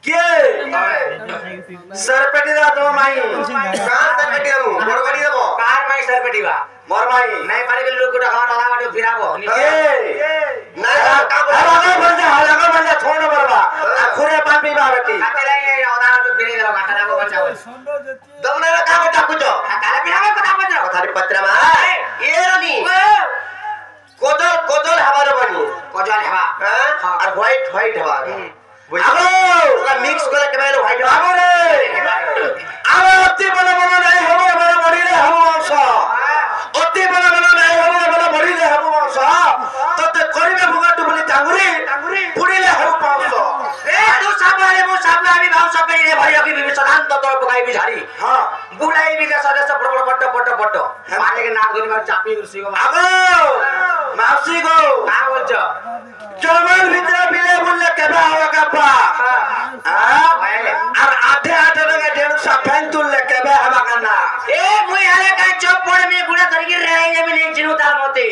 কে सरपेटी दा तो माई कहां सरपेटी हम मोर गाड़ी देबो कार माई सरपेटी बा मोर माई नहीं पारे के लोग को खाना वाला बाटे फिराबो नहीं लगा बन जा छोड़ बरबा खुरे पापी बा बेटी अकेले ओदा तो फिरे गेलो घाटा को बचाओ दमने रा का बचा कुछ काले फिराबो कथा बचा थारी पत्रा मा ये रनी कोजल हवा रे बनी कोजल हवा हां और व्हाइट हवा आगो তোরা মিক্স করে কেবাইলো ভাই আগো রে আরে অতি বড় বড় নাই হবে বড় বড়িলে হবো অংশ অতি বড় বড় নাই হবে বড় বড়িলে হবো অংশ ততে করিবে ভুগাটু বলি টাঙ্গুরি পুড়িলে হবো পাঁচশ এ তু সাবলারে মো সাবলা আমি ভাও সবেই রে ভাই আমি বিবেচনান তো তোর পকাই বিঝারি হ্যাঁ বুলাই বিলে সদস্য পট মানে কে নাক ধরি মার চাপি গুছি গো আগো মাউসি গো কা বলছো জমল ভিতরে বিলে বললে কেবা হবে কাপা আর আধে টাকা 150 ফ্যান তুললে কেবে হবা কানা এ মুই আলে কাই চপ পড়ে মে গুড়া ধরি কি রেই যাবে নে জিনু তার মতে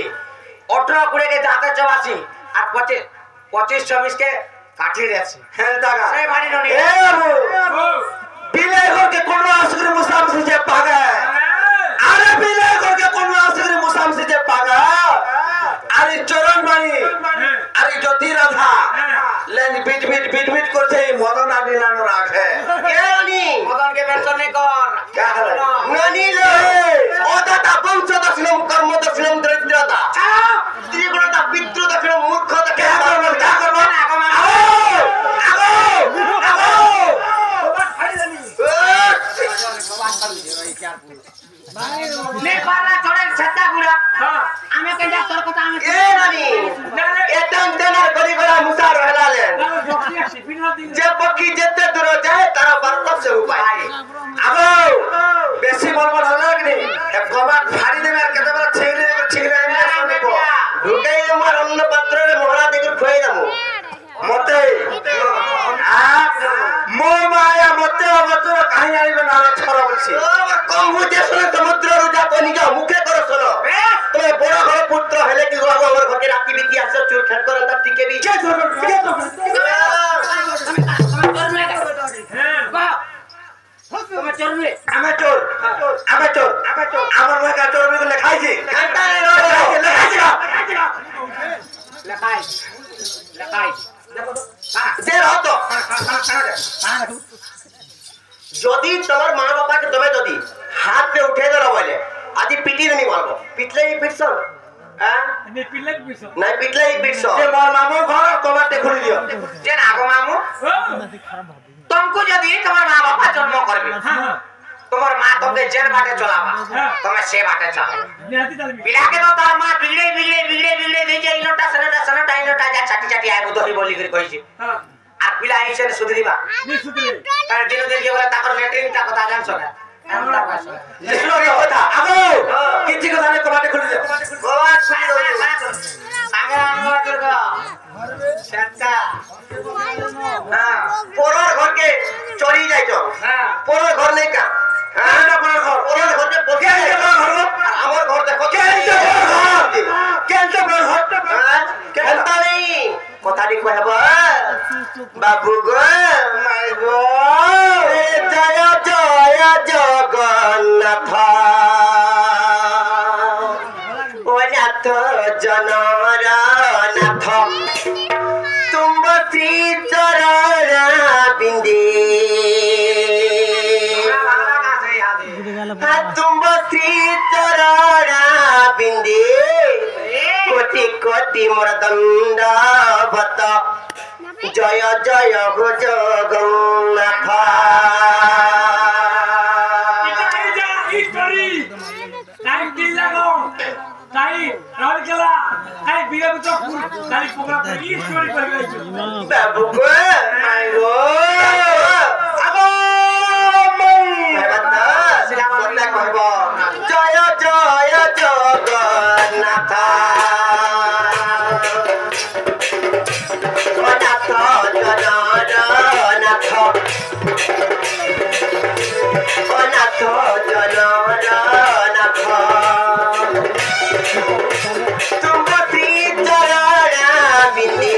18 কুড়ে কে জাতে চবাসি আর 25 26 के काठी देছি হেল টাকা সেই বাড়ি ননি এ বাবু বিলে করকে কোন আসরে মুসামসি যে পাগা আরে বিলে করকে কোন আসরে মুসামসি যে পাগা আরে চরণ বাড়ি আরে জ্যোতি রাধা लेन बिट করছে মদন আদিলানো রাখে কেনি মদন কে মেনশন নে কর क्या कर ননি লে ওটা তা বংশ দশলম কর্ম দশলম দরিদ্রতা ত্রিগুণতা বিদ্রু দশলম মূর্খতা কে করব আগো নে পারা চড়ে ছত্তা গুড়া আমি কেন তোর কথা আমি এ ননি এতন দেনার গরি গরা মুসা রহলালে যে পক্ষী যেতে দূর যায় তারা বরকত से উপায় আগো বেশি বলবল হলো কি এক কবাট ভারী দেবে আর কত বড় ছেলে এমনি শুনবো ঢুকাই আমার অন্য পাত্রে মোহরা দেখে খুঁই দামু মতে মো মায়া মতে অবতর কাহি আইবে না ছড়া বলছি কম বুঝে শুনে সমুদ্রর যা কনিকা মুখে করে শোনো তুমি বড় ঘর পুত্র হলে কি গো আমার ঘরে রাতি বিতি আসো চুর খেল করে তা টিকে বি কে ধরবে তুমি চোরবে আমি চোর আমার ভাই কা চোর বলে খাইছি লেখাই যে হতো যদি তোমার মা বাবা কে তুমি যদি হাত पे उठे दो बोले आदि पिटी नहीं मारबो पिटले ही पिटसो हां नहीं पिटले ही पिटसो जे मोर मामू घर कमाते खुली दियो जे ना गो मामू तुमको यदि तुम्हार मां बाप जन्म करबे तुम्हार मां तुमके जेल बाटे चलावा तुम्हें से बाटे चला बिला के तो तार मां बिगड़े दे जे इनोटा सनटा इनोटा जा छाटी आए बुधरी बोली कर कहि छी आ पिला ऐसे सुधरीबा नहीं सुधरे तार दिन के बोला ताकर लेटरिन ता कथा जान सका एमता पास लिसलो के होता आगो किछि কথা ने कमाटे खुली दे बाबा खुली दो सागे अनुवा कर सेटा हां पोरर घर के चोरी जाई तो हां पोरर घर नहीं का हां ना पोरर घर के पोके घर हमर घर देखो केनते घर केनता नहीं কথাটি কইব বাবু গো মাই গো এ জয় জগন্নাথ ও নাথ জনর নাথ তুম্ব শ্রী চরণ বিন্দে তুম্ব শ্রী চরণ বিন্দে কোটি কোটি মোর দণ্ডবত জয় জয় হো জগন্নাথ বাবু গো মাই গো আগো জয় জয় জগন্নাথ तुम प्रीत चरण बिंदी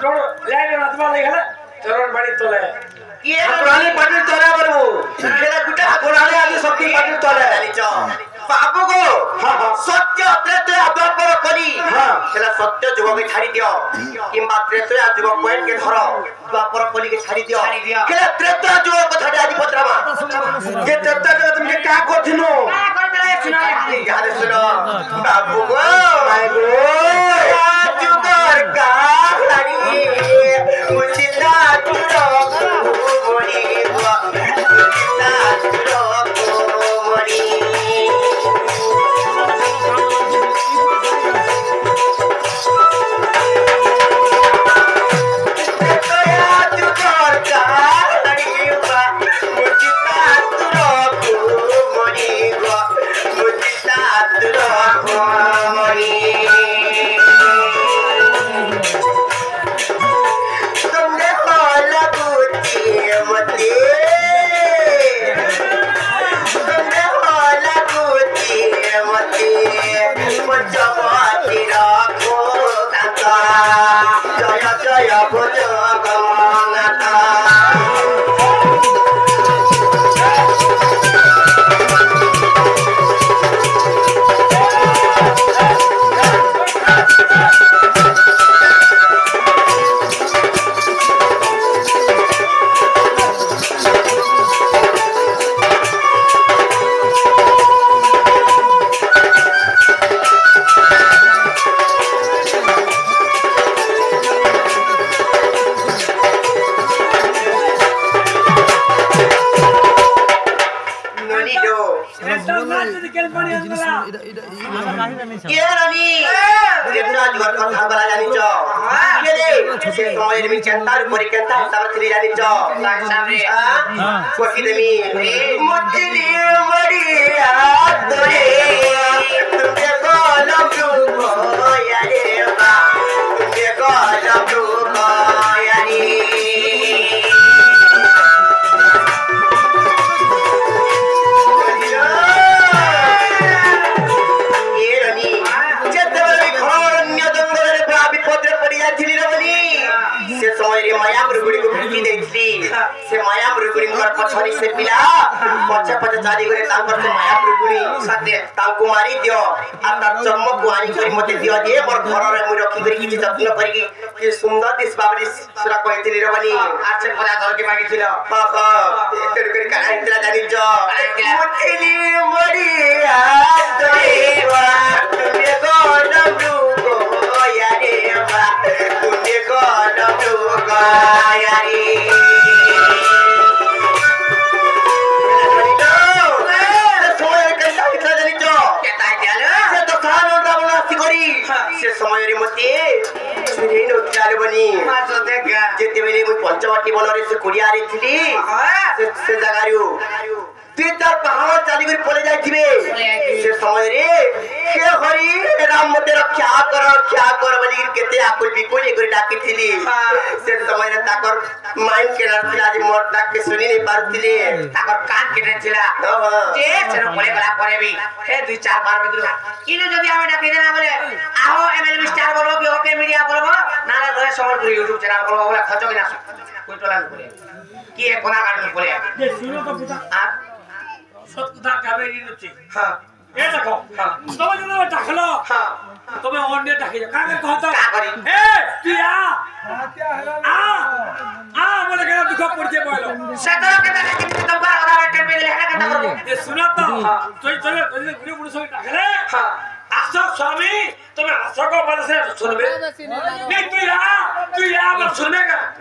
जोड़ लाइन नाचवा ले गले चरण बाड़ी तोले ये पुरानी पार्टी तोले बरु खेला गुटा पुरानी आदि शक्ति पार्टी तोले बाबू को सत्य त्रेतया द्वापर कली खेला सत्य जुग के छाड़ी दियो किंबा त्रेतया जुग पॉइंट के धरो द्वापर कली के छाड़ी दियो खेला त्रेतया जुग कथा आदि पत्रमा ये त्रेतया जुग तुमके का कोथिनो का करतले सुना याद सुनो बाबू को माय गो जुगर का हरी मुचिता तुरो मोरी मुचिता तुरो मोरी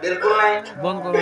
बिल्कुल नहीं बंद करो